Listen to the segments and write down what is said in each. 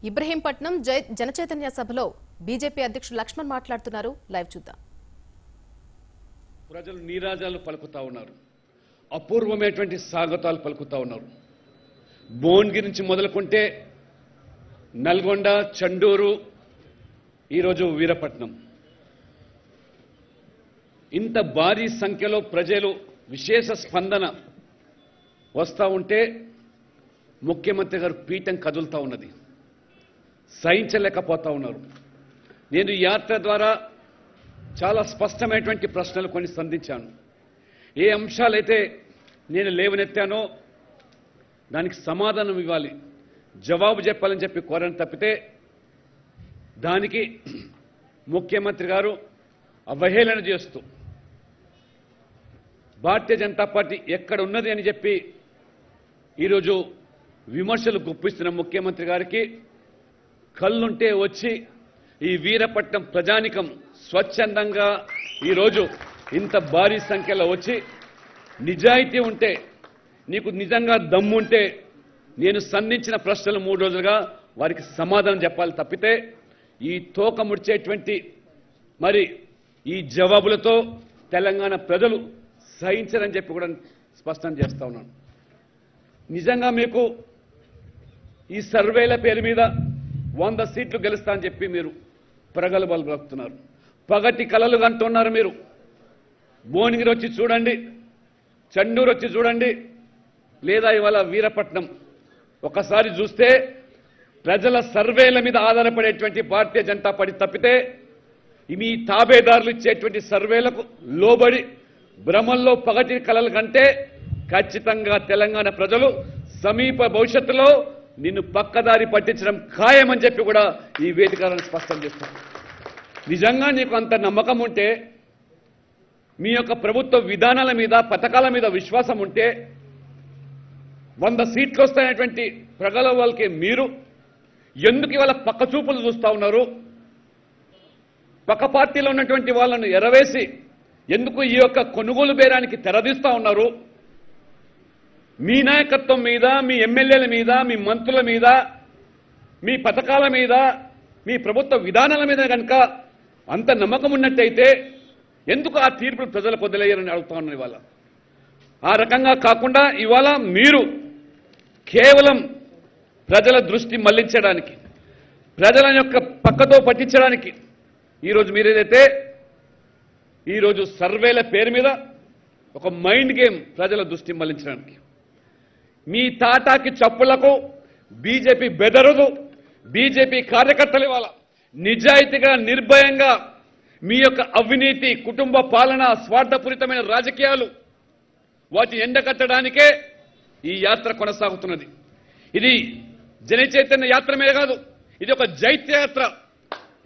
ఇబ్రహీంపట్నం జనచైతన్య సభలో బీజేపీ అధ్యక్షుడు లక్ష్మణ్ మాట్లాడుతున్నారు. లైవ్ చూద్దాం. ప్రజలు నీరాజాలు పలుకుతా ఉన్నారు, అపూర్వమైనటువంటి స్వాగతాలు పలుకుతా ఉన్నారు. భువనగిరి నుంచి మొదలుకుంటే నల్గొండ, చండూరు, ఈరోజు వీరపట్నం, ఇంత భారీ సంఖ్యలో ప్రజలు విశేష స్పందన వస్తూ ఉంటే ముఖ్యమంత్రి గారు పీఠం కదులుతూ ఉన్నది, సహించలేకపోతా ఉన్నారు. నేను ఈ యాత్ర ద్వారా చాలా స్పష్టమైనటువంటి ప్రశ్నలు కొన్ని సంధించాను. ఏ అంశాలైతే నేను లేవనెత్తానో దానికి సమాధానం ఇవ్వాలి, జవాబు చెప్పాలని చెప్పి కోరని తప్పితే దానికి ముఖ్యమంత్రి గారు అవహేళన చేస్తూ భారతీయ జనతా పార్టీ ఎక్కడ ఉన్నది అని చెప్పి ఈరోజు విమర్శలు గుప్పిస్తున్న ముఖ్యమంత్రి గారికి కళ్ళుంటే వచ్చి ఈ వీరపట్నం ప్రజానికం స్వచ్ఛందంగా ఈరోజు ఇంత భారీ సంఖ్యలో వచ్చి నిజాయితీ ఉంటే, నీకు నిజంగా దమ్ముంటే నేను సంధించిన ప్రశ్నలు 3 రోజులుగా వారికి సమాధానం చెప్పాలి తప్పితే ఈ తోక ముడిచేటువంటి మరి ఈ జవాబులతో తెలంగాణ ప్రజలు సహించరని చెప్పి కూడా స్పష్టం చేస్తా ఉన్నాను. నిజంగా మీకు ఈ సర్వేల పేరు మీద 100 సీట్లు గెలుస్తా అని చెప్పి మీరు ప్రగల్భాలు పలుకుతున్నారు, పగటి కలలు కంటున్నారు. మీరు భువనగిరి వచ్చి చూడండి, చండూరు వచ్చి చూడండి, లేదా ఇవాళ వీరపట్నం ఒకసారి చూస్తే ప్రజల సర్వేల మీద ఆధారపడేటువంటి భారతీయ జనతా పార్టీ తప్పితే మీ తాబేదారులు ఇచ్చేటువంటి సర్వేలకు లోబడి భ్రమల్లో పగటి కలల కంటే ఖచ్చితంగా తెలంగాణ ప్రజలు సమీప భవిష్యత్తులో నిన్ను పక్కదారి పట్టించడం ఖాయమని చెప్పి కూడా ఈ వేదికలను స్పష్టం చేస్తాను. నిజంగా నీకు అంత నమ్మకం ఉంటే, మీ యొక్క ప్రభుత్వ విధానాల మీద, పథకాల మీద విశ్వాసం ఉంటే 100 సీట్లు వస్తాయనేటువంటి ప్రగల్భాలకి మీరు ఎందుకు ఇవాళ పక్క చూపులు చూస్తా ఉన్నారు? పక్క పార్టీలో ఉన్నటువంటి వాళ్ళను ఎరవేసి ఎందుకు ఈ యొక్క కొనుగోలు బేరానికి తెరదీస్తా ఉన్నారు? మీ నాయకత్వం మీద, మీ ఎమ్మెల్యేల మీద, మీ మంత్రుల మీద, మీ పథకాల మీద, మీ ప్రభుత్వ విధానాల మీద కనుక అంత నమ్మకం ఉన్నట్టయితే ఎందుకు ఆ తీర్పులు ప్రజలకు వదిలేయారని అడుగుతా ఉన్నారు. ఇవాళ ఆ రకంగా కాకుండా ఇవాళ మీరు కేవలం ప్రజల దృష్టి మళ్లించడానికి, ప్రజల యొక్క పక్కతో పట్టించడానికి ఈరోజు మీరేదైతే ఈరోజు సర్వేల పేరు మీద ఒక మైండ్ గేమ్ ప్రజల దృష్టి మళ్లించడానికి, మీ తాటాకి చప్పులకు బీజేపీ బెదరదు. బీజేపీ కార్యకర్తలు ఇవాళ నిజాయితీగా, నిర్భయంగా మీ యొక్క అవినీతి, కుటుంబ పాలన, స్వార్థపూరితమైన రాజకీయాలు వాటిని ఎండకట్టడానికే ఈ యాత్ర కొనసాగుతున్నది. ఇది జనచైతన్య యాత్ర మీద కాదు, ఇది ఒక జైత్య యాత్ర.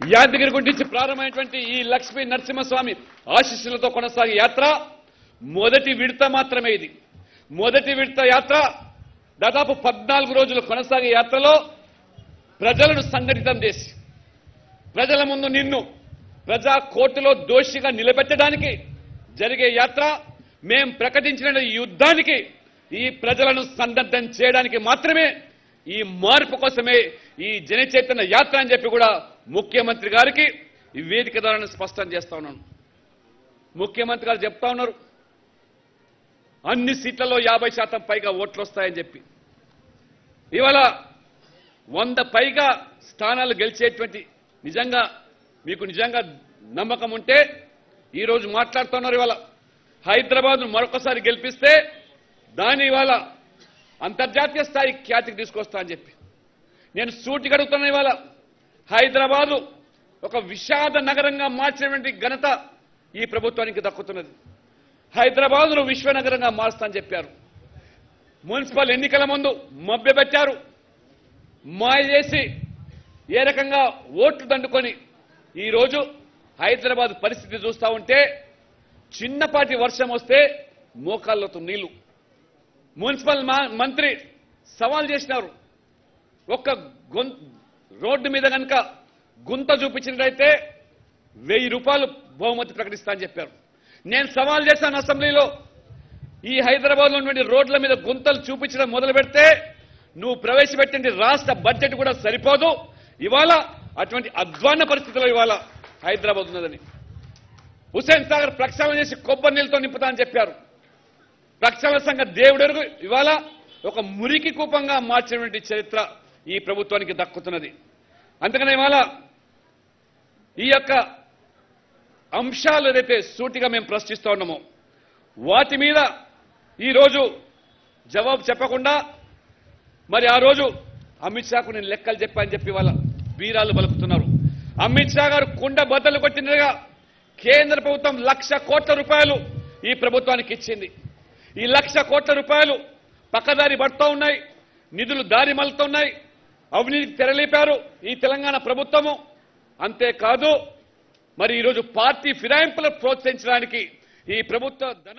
యాదగిరి గుడి నుంచి ప్రారంభమైనటువంటి ఈ లక్ష్మీ నరసింహస్వామి ఆశీస్సులతో కొనసాగే యాత్ర మొదటి విడత మాత్రమే. ఇది మొదటి విడత యాత్ర. దాదాపు 14 రోజులు కొనసాగే యాత్రలో ప్రజలను సంఘటితం చేసి ప్రజల ముందు నిన్ను ప్రజా కోర్టులో దోషిగా నిలబెట్టడానికి జరిగే యాత్ర. మేం ప్రకటించిన ఈ యుద్ధానికి, ఈ ప్రజలను సన్నద్ధం చేయడానికి మాత్రమే, ఈ మార్పు కోసమే ఈ జనచైతన్య యాత్ర అని చెప్పి కూడా ముఖ్యమంత్రి గారికి ఈ వేదిక ద్వారా స్పష్టం చేస్తా ఉన్నాను. ముఖ్యమంత్రి గారు చెప్తా ఉన్నారు అన్ని సీట్లలో 50% పైగా ఓట్లు వస్తాయని చెప్పి. ఇవాళ 100 పైగా స్థానాలు గెలిచేటువంటి నిజంగా మీకు నిజంగా నమ్మకం ఉంటే ఈరోజు మాట్లాడుతున్నారు. ఇవాళ హైదరాబాద్ను మరొకసారి గెలిపిస్తే దాన్ని ఇవాళ అంతర్జాతీయ స్థాయి ఖ్యాతికి తీసుకొస్తా అని చెప్పి నేను సూటిగా అడుగుతున్నా. ఇవాళ హైదరాబాదు ఒక విషాద నగరంగా మార్చినటువంటి ఘనత ఈ ప్రభుత్వానికి దక్కుతున్నది. హైదరాబాద్ను విశ్వనగరంగా మారుస్తా అని చెప్పారు. మున్సిపల్ ఎన్నికల ముందు మభ్యపెట్టారు, మాయ చేసి ఏ రకంగా ఓట్లు దండుకొని ఈరోజు హైదరాబాద్ పరిస్థితి చూస్తూ ఉంటే చిన్నపాటి వర్షం వస్తే మోకాళ్ళతో నీళ్లు. మున్సిపల్ మంత్రి సవాల్ చేసినారు, ఒక్క రోడ్డు మీద కనుక గుంత చూపించినట్లయితే 1000 రూపాయలు బహుమతి ప్రకటిస్తా అని చెప్పారు. నేను సవాల్ చేశాను అసెంబ్లీలో, ఈ హైదరాబాద్లో ఉన్నటువంటి రోడ్ల మీద గుంతలు చూపించడం మొదలు పెడితే నువ్వు ప్రవేశపెట్టిన రాష్ట్ర బడ్జెట్ కూడా సరిపోదు. ఇవాళ అటువంటి అధ్వాన్న పరిస్థితిలో ఇవాళ హైదరాబాద్ ఉన్నదని. హుస్సేన్ సాగర్ ప్రక్షాళన చేసి కొబ్బరి నీళ్ళతో నింపుతా అని చెప్పారు. ప్రక్షాళన సంఘ దేవుడెరుగు ఇవాళ ఒక మురికి కూపంగా మార్చినటువంటి చరిత్ర ఈ ప్రభుత్వానికి దక్కుతున్నది. అందుకనే ఇవాళ ఈ యొక్క అంశాలు ఏదైతే సూటిగా మేము ప్రశ్నిస్తూ ఉన్నామో వాటి మీద ఈరోజు జవాబు చెప్పకుండా మరి ఆ రోజు అమిత్ షాకు నేను లెక్కలు చెప్పానని చెప్పి వాళ్ళ వీరాలు బలుపుతున్నారు. అమిత్ షా గారు కుండ బద్దలు కొట్టినట్టుగా కేంద్ర ప్రభుత్వం 1,00,000 కోట్ల రూపాయలు ఈ ప్రభుత్వానికి ఇచ్చింది. ఈ 1,00,000 కోట్ల రూపాయలు పక్కదారి పడుతూ ఉన్నాయి, నిధులు దారి మళ్లుతున్నాయి, అవినీతికి తెరలేపారు ఈ తెలంగాణ ప్రభుత్వము. అంతేకాదు మరి ఈరోజు పార్టీ ఫిరాయింపులను ప్రోత్సహించడానికి ఈ ప్రభుత్వ ధన